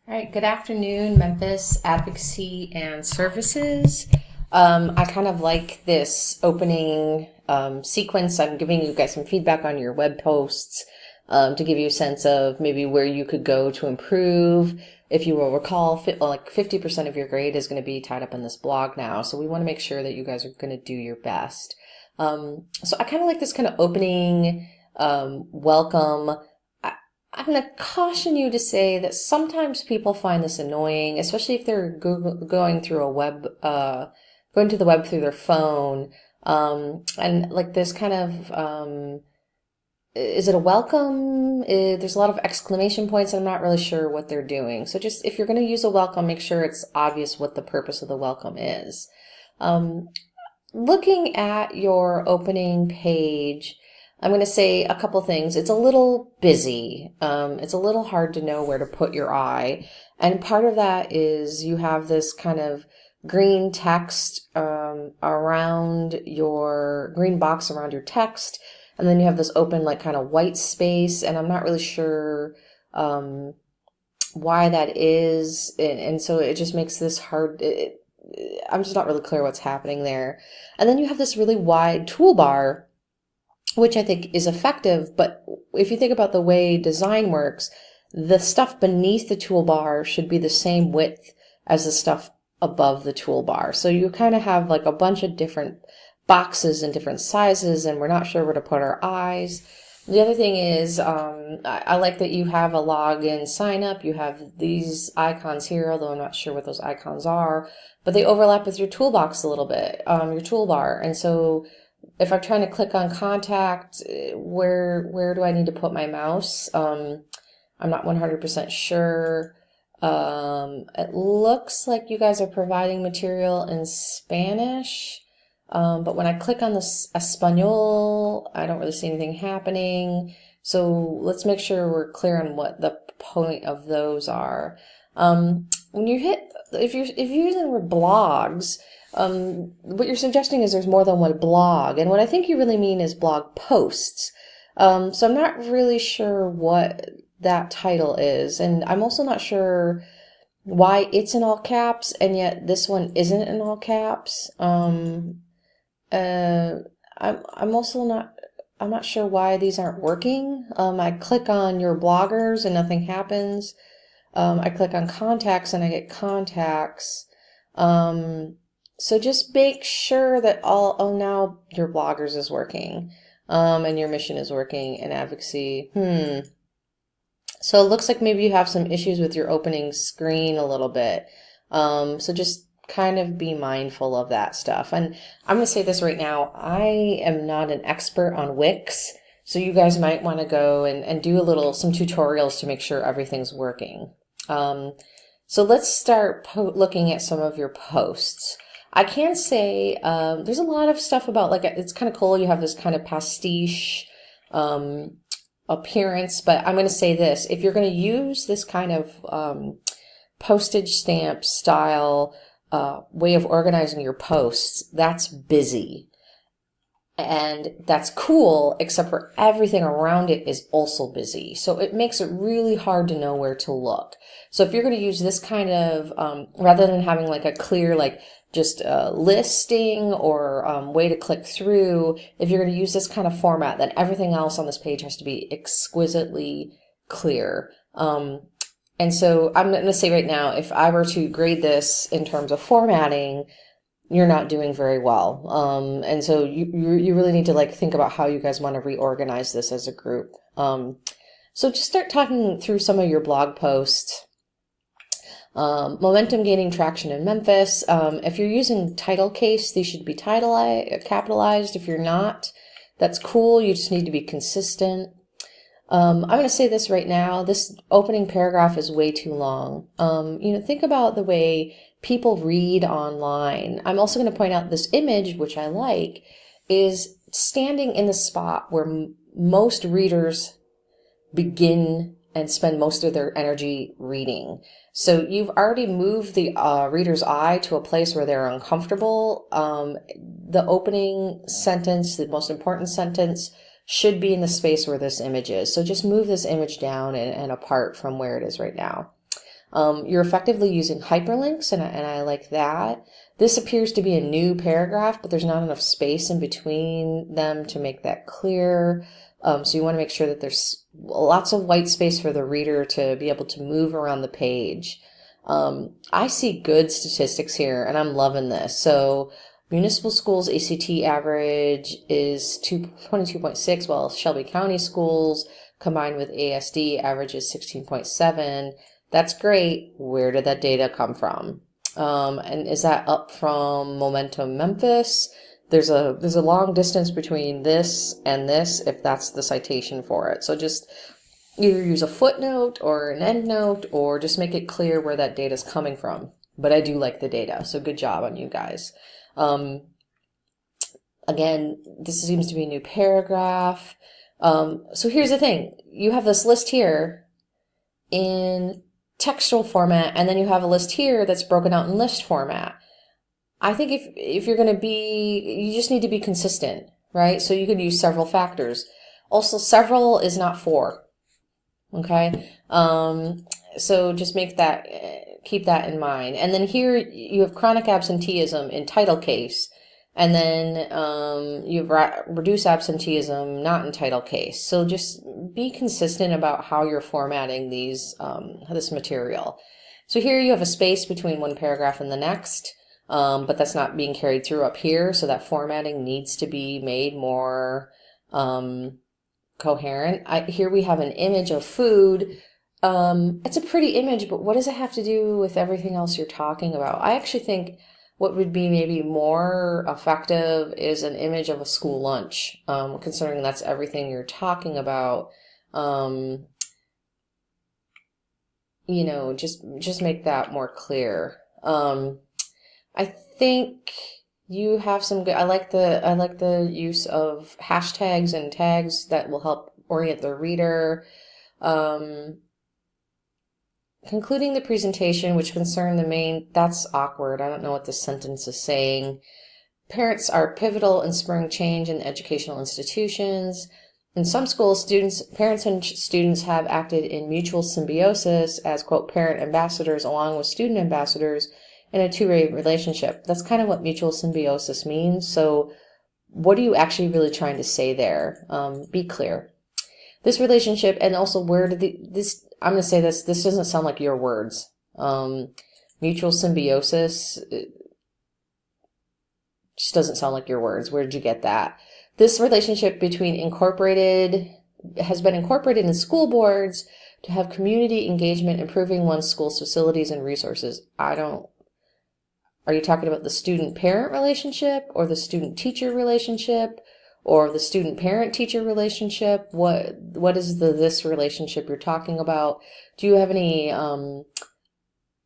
All right, good afternoon, Memphis Advocacy and Services. I kind of like this opening sequence. I'm giving you guys some feedback on your web posts to give you a sense of maybe where you could go to improve. If you will recall, like 50% of your grade is going to be tied up in this blog now, so we want to make sure that you guys are going to do your best. So I kind of like this kind of opening welcome. I'm going to caution you to say that sometimes people find this annoying, especially if they're going through a web, going to the web through their phone. And like this kind of, is it a welcome? There's a lot of exclamation points, and I'm not really sure what they're doing. So just if you're going to use a welcome, make sure it's obvious what the purpose of the welcome is. Looking at your opening page, I'm going to say a couple things. It's a little busy. It's a little hard to know where to put your eye. And part of that is you have this kind of green text around your green box around your text. And then you have this open like kind of white space. And I'm not really sure why that is. And so it just makes this hard. I'm just not really clear what's happening there. And then you have this really wide toolbar, which I think is effective, but if you think about the way design works, the stuff beneath the toolbar should be the same width as the stuff above the toolbar. So you kind of have like a bunch of different boxes in different sizes, and we're not sure where to put our eyes. The other thing is, I like that you have a login sign up. You have these icons here, although I'm not sure what those icons are, but they overlap with your toolbox a little bit, your toolbar. And so if I'm trying to click on contact, where do I need to put my mouse? I'm not 100% sure. It looks like you guys are providing material in Spanish, but when I click on this Espanol, I don't really see anything happening. So let's make sure we're clear on what the point of those are. When you hit, if you're using the word blogs, what you're suggesting is there's more than one blog, and what I think you really mean is blog posts. So I'm not really sure what that title is, and I'm also not sure why it's in all caps and yet this one isn't in all caps. I'm also not. I'm not sure why these aren't working. I click on your bloggers and nothing happens. I click on contacts and I get contacts. So just make sure that now your bloggers is working, and your mission is working and advocacy. So it looks like maybe you have some issues with your opening screen a little bit. So just kind of be mindful of that stuff. And I'm going to say this right now. I am not an expert on Wix. So you guys might want to go and do some tutorials to make sure everything's working. So let's start looking at some of your posts. I can say there's a lot of stuff about, like, it's kind of cool. You have this kind of pastiche appearance, but I'm going to say this. If you're going to use this kind of postage stamp style way of organizing your posts, that's busy. And that's cool, except for everything around it is also busy. So it makes it really hard to know where to look. So if you're going to use this kind of, rather than having like a clear, like just a listing or way to click through, if you're going to use this kind of format, then everything else on this page has to be exquisitely clear. And so I'm going to say right now, if I were to grade this in terms of formatting, you're not doing very well. And so you really need to like think about how you guys want to reorganize this as a group. So just start talking through some of your blog posts. Momentum gaining traction in Memphis. If you're using title case, these should be capitalized. If you're not, that's cool. You just need to be consistent. I'm going to say this right now. This opening paragraph is way too long. Think about the way people read online. I'm also going to point out this image, which I like, is standing in the spot where most readers begin and spend most of their energy reading. So you've already moved the reader's eye to a place where they're uncomfortable. The opening sentence, the most important sentence, should be in the space where this image is. So just move this image down and apart from where it is right now. You're effectively using hyperlinks, and I like that. This appears to be a new paragraph, but there's not enough space in between them to make that clear. So you want to make sure that there's lots of white space for the reader to be able to move around the page. I see good statistics here, and I'm loving this. So municipal schools ACT average is 22.6, while Shelby County schools combined with ASD average is 16.7. That's great. Where did that data come from? And is that up from Momentum Memphis? There's a long distance between this and this if that's the citation for it. So just either use a footnote or an endnote or just make it clear where that data is coming from. But I do like the data, so good job on you guys. Again, this seems to be a new paragraph. So here's the thing. You have this list here in textual format, and then you have a list here that's broken out in list format. I think if you're going to you just need to be consistent, right? So you could use several factors. Also, several is not four, okay? So just keep that in mind. And then here you have chronic absenteeism in title case, and then you have reduced absenteeism not in title case. So just be consistent about how you're formatting this material. So here you have a space between one paragraph and the next, but that's not being carried through up here. So that formatting needs to be made more coherent. Here we have an image of food. It's a pretty image, but what does it have to do with everything else you're talking about? I actually think what would be maybe more effective is an image of a school lunch, considering that's everything you're talking about. Just make that more clear. I think you have some good. I like the use of hashtags and tags that will help orient the reader. Concluding the presentation, which concerned that's awkward. I don't know what this sentence is saying. Parents are pivotal in spurring change in educational institutions. In some schools, parents and students have acted in mutual symbiosis as, quote, parent ambassadors along with student ambassadors in a two-way relationship. That's kind of what mutual symbiosis means. So what are you actually really trying to say there? Be clear. This relationship, and also where did I'm going to say this doesn't sound like your words. Mutual symbiosis just doesn't sound like your words. Where did you get that? This relationship has been incorporated in school boards to have community engagement, improving one's school's facilities and resources. Are you talking about the student-parent relationship or the student-teacher relationship? Or the student-parent-teacher relationship? What is this relationship you're talking about? Do you have any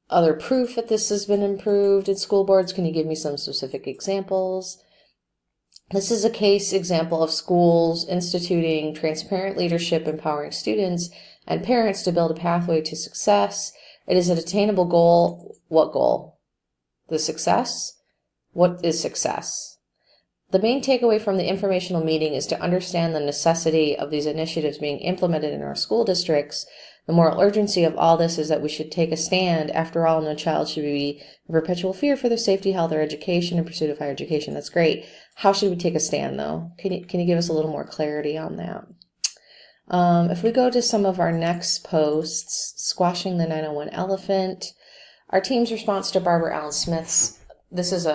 other proof that this has been improved in school boards? Can you give me some specific examples? This is a case example of schools instituting transparent leadership, empowering students and parents to build a pathway to success. It is an attainable goal. What goal? The success? What is success? The main takeaway from the informational meeting is to understand the necessity of these initiatives being implemented in our school districts. The moral urgency of all this is that we should take a stand. After all, no child should be in perpetual fear for their safety, health, or education in pursuit of higher education. That's great. How should we take a stand, though? Can you give us a little more clarity on that? If we go to some of our next posts, Squashing the 901 Elephant, our team's response to Barbara Allen Smith's, this is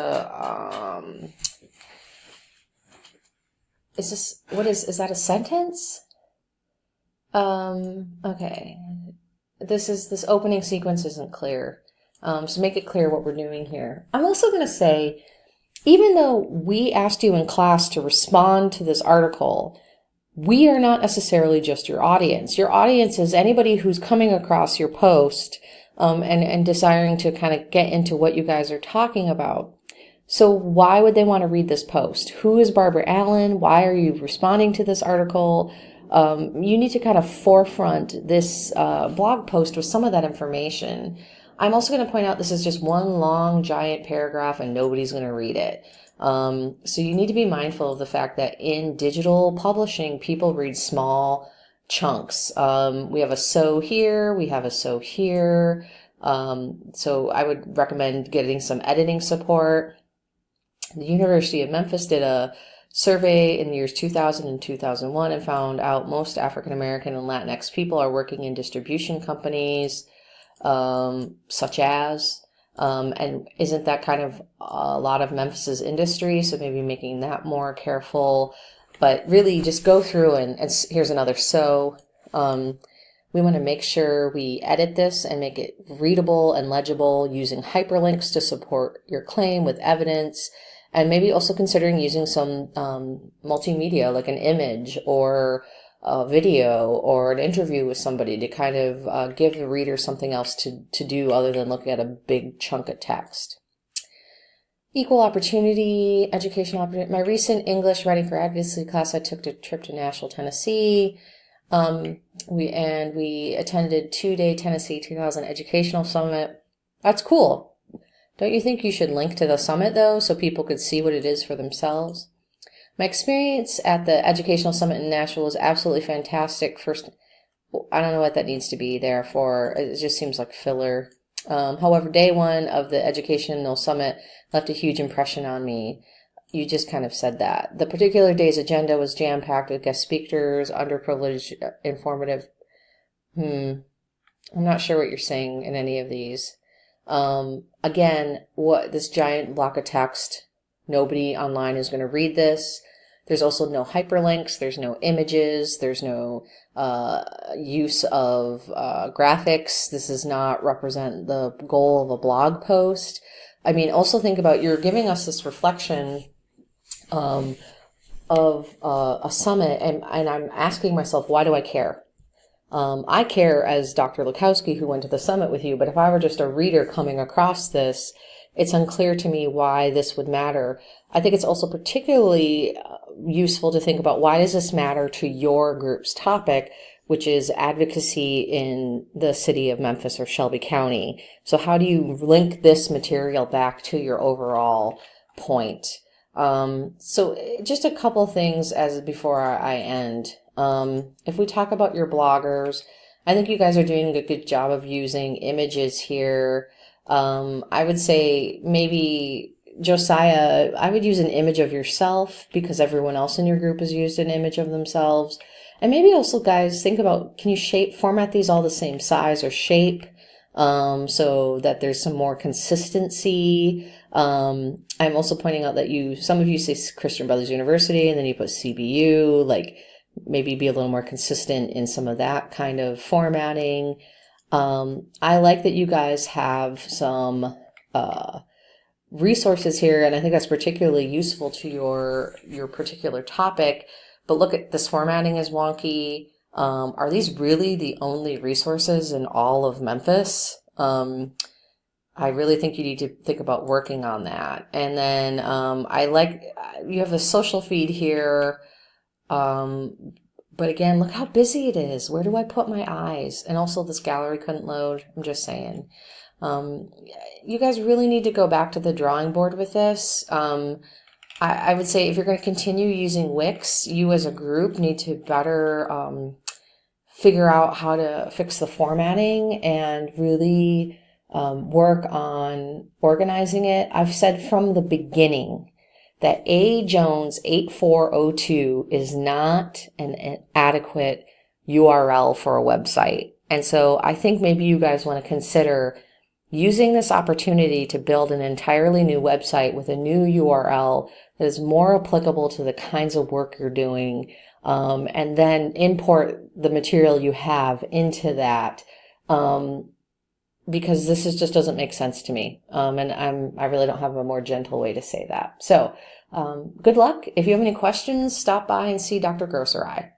is that a sentence? Okay. This opening sequence isn't clear. So make it clear what we're doing here. I'm also going to say, even though we asked you in class to respond to this article, we are not necessarily just your audience. Your audience is anybody who's coming across your post, and desiring to kind of get into what you guys are talking about. So why would they want to read this post? Who is Barbara Allen? Why are you responding to this article? You need to kind of forefront this blog post with some of that information. I'm also going to point out this is just one long giant paragraph and nobody's going to read it. So you need to be mindful of the fact that in digital publishing, people read small chunks. We have a so here, we have a so here. So I would recommend getting some editing support. The University of Memphis did a survey in the years 2000 and 2001 and found out most African American and Latinx people are working in distribution companies, such as, and isn't that kind of a lot of Memphis's industry? So maybe making that more careful, but really just go through and here's another. So, we want to make sure we edit this and make it readable and legible using hyperlinks to support your claim with evidence, and maybe also considering using some multimedia like an image or a video or an interview with somebody to kind of give the reader something else to do other than looking at a big chunk of text. Equal opportunity, educational opportunity. My recent English Writing for Advocacy class, I took a trip to Nashville, Tennessee. We attended 2-day Tennessee 2000 Educational Summit. That's cool. Don't you think you should link to the summit though, so people could see what it is for themselves? My experience at the Educational Summit in Nashville was absolutely fantastic. First, I don't know what that needs to be there for. It just seems like filler. However, day one of the Educational Summit left a huge impression on me. You just kind of said that. The particular day's agenda was jam-packed with guest speakers, underprivileged, informative. I'm not sure what you're saying in any of these. Again, what this giant block of text, nobody online is going to read this. There's also no hyperlinks. There's no images. There's no use of graphics. This does not represent the goal of a blog post. I mean, also think about, you're giving us this reflection of a summit, and I'm asking myself, why do I care? I care as Dr. Lukowski, who went to the summit with you, but if I were just a reader coming across this, it's unclear to me why this would matter. I think it's also particularly useful to think about, why does this matter to your group's topic, which is advocacy in the city of Memphis or Shelby County. So how do you link this material back to your overall point? So just a couple things before I end. If we talk about your bloggers, I think you guys are doing a good job of using images here. I would say maybe Josiah, I would use an image of yourself because everyone else in your group has used an image of themselves. And maybe also, guys, think about, can you format these all the same size or shape, so that there's some more consistency. I'm also pointing out that some of you say Christian Brothers University and then you put CBU, like maybe be a little more consistent in some of that kind of formatting. I like that you guys have some resources here, and I think that's particularly useful to your particular topic. But look at this, formatting is wonky. Are these really the only resources in all of Memphis? I really think you need to think about working on that. And then I like, you have the social feed here. But again, look how busy it is. Where do I put my eyes? And also this gallery couldn't load. I'm just saying. You guys really need to go back to the drawing board with this. I would say if you're going to continue using Wix, you as a group need to better figure out how to fix the formatting and really work on organizing it. I've said from the beginning that A. Jones 8402 is not an adequate URL for a website. And so I think maybe you guys want to consider using this opportunity to build an entirely new website with a new URL that is more applicable to the kinds of work you're doing, and then import the material you have into that, because this just doesn't make sense to me, and I really don't have a more gentle way to say that. So good luck. If you have any questions, stop by and see Dr. Grosserai.